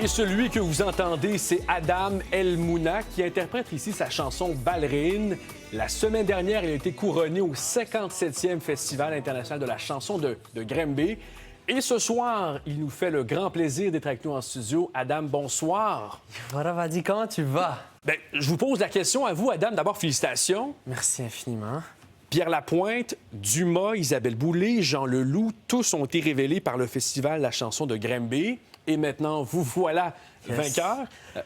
Et celui que vous entendez, c'est Adam El Mouna qui interprète ici sa chanson Ballerine. La semaine dernière, il a été couronné au 57e Festival international de la chanson de Granby. Et ce soir, il nous fait le grand plaisir d'être avec nous en studio. Adam, bonsoir. Voilà, Vadi, comment tu vas? Bien, je vous pose la question à vous, Adam. D'abord, félicitations. Merci infiniment. Pierre Lapointe, Dumas, Isabelle Boulay, Jean Leloup, tous ont été révélés par le Festival La chanson de Granby. Et maintenant, vous voilà vainqueur.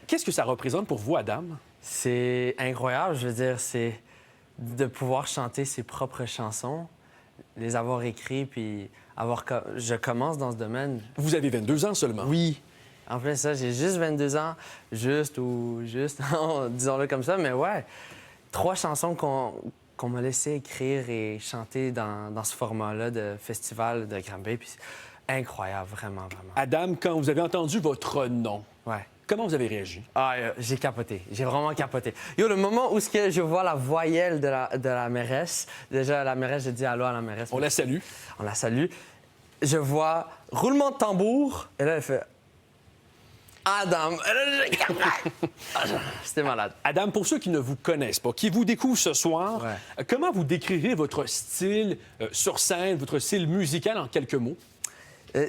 Qu'est-ce que ça représente pour vous, Adam? C'est incroyable, je veux dire, c'est de pouvoir chanter ses propres chansons, les avoir écrites, puis je commence dans ce domaine. Vous avez 22 ans seulement. Oui. En plus, ça, j'ai juste 22 ans, juste, disons-le comme ça, mais ouais, 3 chansons qu'on m'a laissé écrire et chanter dans ce format-là de festival de Granby, puis incroyable, vraiment, vraiment. Adam, quand vous avez entendu votre nom, Ouais. comment vous avez réagi? Ah, j'ai capoté. J'ai vraiment capoté. Yo, le moment où je vois la voyelle de la mairesse, déjà, la mairesse, j'ai dit allô à la mairesse. On la salue. On la salue. Je vois roulement de tambour, et là, elle fait Adam. Et là, j'ai capoté. C'était malade. Adam, pour ceux qui ne vous connaissent pas, qui vous découvrent ce soir, comment vous décrirez votre style sur scène, votre style musical en quelques mots?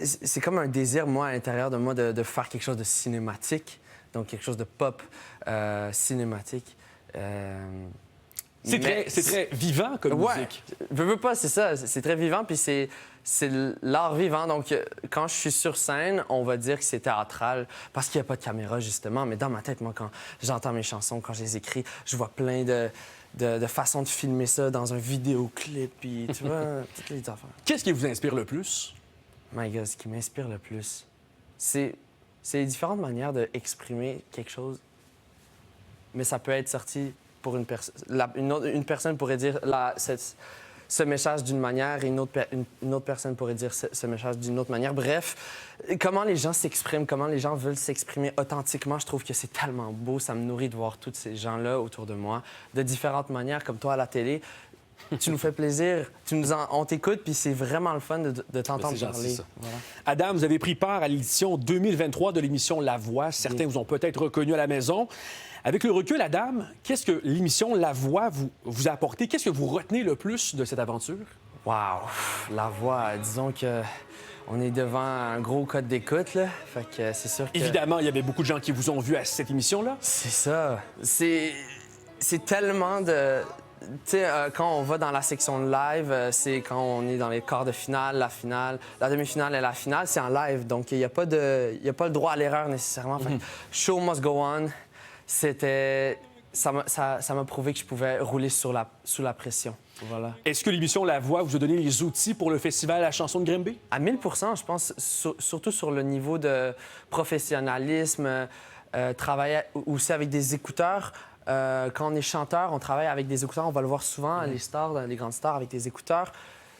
C'est comme un désir, moi, à l'intérieur de moi, de faire quelque chose de cinématique, donc quelque chose de pop cinématique. C'est très vivant comme musique. Veux pas, c'est ça. C'est très vivant, puis c'est l'art vivant. Donc, quand je suis sur scène, on va dire que c'est théâtral, parce qu'il n'y a pas de caméra, justement. Mais dans ma tête, moi, quand j'entends mes chansons, quand je les écris, je vois plein de façons de filmer ça dans un vidéoclip, puis tu vois, toutes les affaires. Qu'est-ce qui vous inspire le plus? My God, ce qui m'inspire le plus, c'est les différentes manières d'exprimer quelque chose. Mais ça peut être sorti pour une personne. Une personne pourrait dire ce message d'une manière et une autre personne pourrait dire ce message d'une autre manière. Bref, comment les gens s'expriment, comment les gens veulent s'exprimer authentiquement, je trouve que c'est tellement beau. Ça me nourrit de voir tous ces gens-là autour de moi, de différentes manières, comme toi à la télé. Tu nous fais plaisir, on t'écoute, puis c'est vraiment le fun de t'entendre parler. Voilà. Adam, vous avez pris part à l'édition 2023 de l'émission La Voix. Certains vous ont peut-être reconnu à la maison. Avec le recul, Adam, qu'est-ce que l'émission La Voix vous a apporté? Qu'est-ce que vous retenez le plus de cette aventure? Wow! La Voix, disons que on est devant un gros code d'écoute, là. Fait que c'est sûr que... Évidemment, il y avait beaucoup de gens qui vous ont vu à cette émission-là. C'est ça. C'est tellement de... Tu sais, quand on va dans la section de live, c'est quand on est dans les quarts de finale, la demi-finale et la finale, c'est en live. Donc, il n'y a pas le droit à l'erreur nécessairement. Fait que show must go on. Ça m'a prouvé que je pouvais rouler sous la pression. Voilà. Est-ce que l'émission La Voix vous a donné les outils pour le festival La chanson de Granby? À 1000 % je pense, surtout sur le niveau de professionnalisme, travailler aussi avec des écouteurs. Quand on est chanteur, on travaille avec des écouteurs. On va le voir souvent, les stars, les grandes stars avec des écouteurs.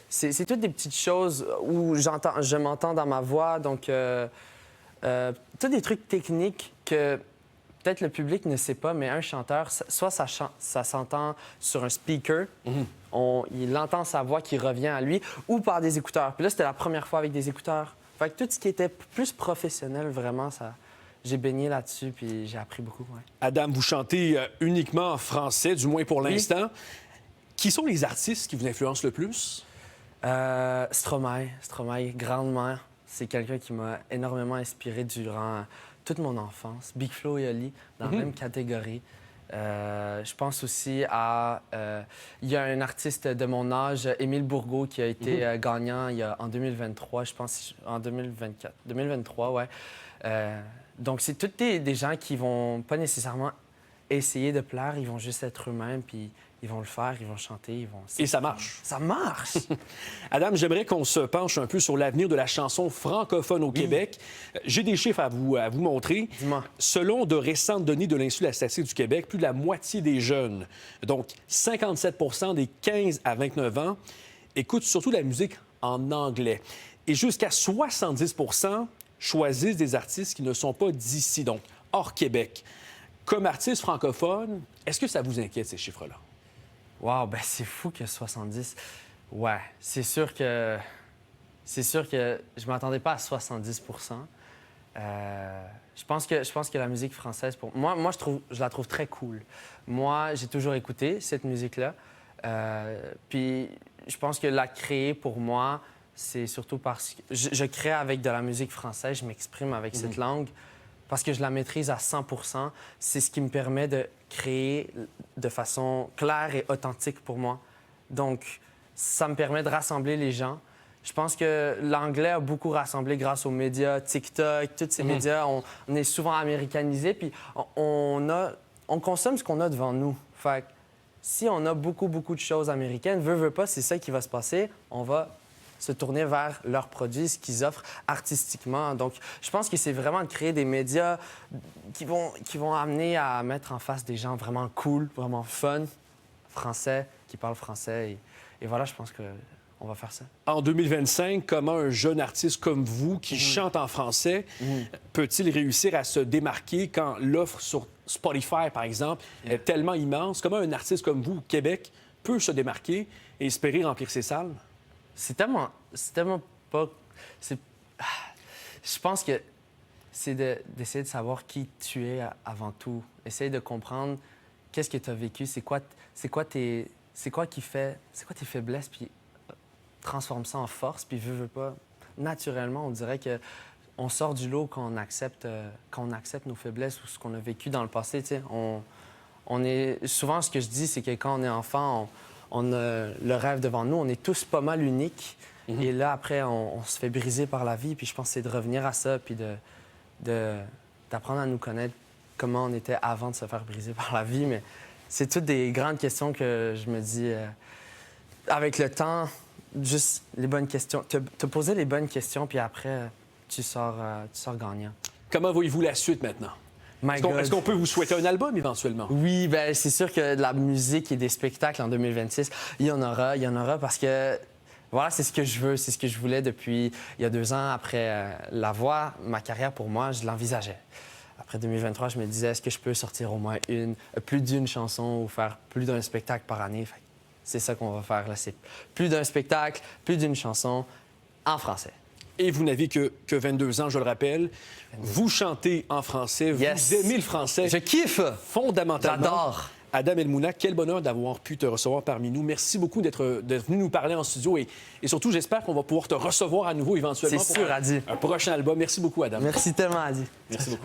C'est toutes des petites choses où je m'entends dans ma voix. Donc, tous des trucs techniques que peut-être le public ne sait pas, mais un chanteur, soit ça s'entend sur un speaker, il entend sa voix qui revient à lui, ou par des écouteurs. Puis là, c'était la première fois avec des écouteurs. Fait que tout ce qui était plus professionnel, vraiment, ça... J'ai baigné là-dessus, puis j'ai appris beaucoup. Ouais. Adam, vous chantez uniquement en français, du moins pour l'instant. Oui. Qui sont les artistes qui vous influencent le plus? Stromae, grandement. C'est quelqu'un qui m'a énormément inspiré durant toute mon enfance. Big Flo et Oli, dans la même catégorie. Je pense aussi à... Il y a un artiste de mon âge, Émile Bourgault, qui a été gagnant en 2023, je pense, en 2024. 2023, ouais. Donc, c'est tous des gens qui vont pas nécessairement essayer de plaire, ils vont juste être eux-mêmes, puis ils vont le faire, ils vont chanter, ils vont... Et ça marche. Ça marche! Adam, j'aimerais qu'on se penche un peu sur l'avenir de la chanson francophone au Québec. J'ai des chiffres à vous montrer. Dis-moi. Selon de récentes données de l'Institut de la statistique du Québec, plus de la moitié des jeunes, donc 57 des 15 à 29 ans, écoutent surtout de la musique en anglais. Et jusqu'à 70 choisissent des artistes qui ne sont pas d'ici, donc hors Québec. Comme artiste francophone, est-ce que ça vous inquiète, ces chiffres-là? Wow, ben c'est fou que 70. Ouais, c'est sûr que je m'attendais pas à 70 %. Je pense que la musique française, pour moi, je la trouve très cool. Moi, j'ai toujours écouté cette musique-là. Puis je pense que la créer pour moi, c'est surtout parce que je crée avec de la musique française, je m'exprime avec cette langue parce que je la maîtrise à 100 %. C'est ce qui me permet de créer de façon claire et authentique pour moi. Donc, ça me permet de rassembler les gens. Je pense que l'anglais a beaucoup rassemblé grâce aux médias, TikTok, tous ces médias. On est souvent américanisés, puis on consomme ce qu'on a devant nous. Fait que si on a beaucoup de choses américaines, veut pas, c'est ça qui va se passer. On va se tourner vers leurs produits, ce qu'ils offrent artistiquement. Donc, je pense que c'est vraiment de créer des médias qui vont amener à mettre en face des gens vraiment cool, vraiment fun, français, qui parlent français. Et voilà, je pense qu'on va faire ça. En 2025, comment un jeune artiste comme vous, qui chante en français, peut-il réussir à se démarquer quand l'offre sur Spotify, par exemple, est tellement immense? Comment un artiste comme vous, au Québec, peut se démarquer et espérer remplir ses salles? C'est tellement pas... Je pense que c'est d'essayer de savoir qui tu es avant tout. Essayer de comprendre qu'est-ce que tu as vécu, c'est quoi tes faiblesses, puis transforme ça en force, puis veut pas. Naturellement, on dirait que on sort du lot quand on accepte nos faiblesses ou ce qu'on a vécu dans le passé. Tu sais. On est... Souvent, ce que je dis, c'est que quand on est enfant, on a le rêve devant nous. On est tous pas mal uniques. Et là, après, on se fait briser par la vie. Puis je pense que c'est de revenir à ça, puis d'apprendre à nous connaître comment on était avant de se faire briser par la vie. Mais c'est toutes des grandes questions que je me dis, avec le temps, juste les bonnes questions. Te poser les bonnes questions, puis après, tu sors gagnant. Comment voyez-vous la suite maintenant? Est-ce qu'on peut vous souhaiter un album éventuellement? Oui, bien, c'est sûr que de la musique et des spectacles en 2026, il y en aura parce que, voilà, c'est ce que je veux, c'est ce que je voulais depuis il y a 2 ans. Après la voix, ma carrière, pour moi, je l'envisageais. Après 2023, je me disais, est-ce que je peux sortir au moins plus d'une chanson ou faire plus d'un spectacle par année? C'est ça qu'on va faire, là. C'est plus d'un spectacle, plus d'une chanson en français. Et vous n'avez que 22 ans, je le rappelle. Vous chantez en français, vous aimez le français. Je kiffe! Fondamentalement. J'adore! Adam El-Mouna, quel bonheur d'avoir pu te recevoir parmi nous. Merci beaucoup d'être venu nous parler en studio et surtout, j'espère qu'on va pouvoir te recevoir à nouveau éventuellement C'est sûr, Adi. un prochain album. Merci beaucoup, Adam. Merci tellement, Adi. Merci beaucoup.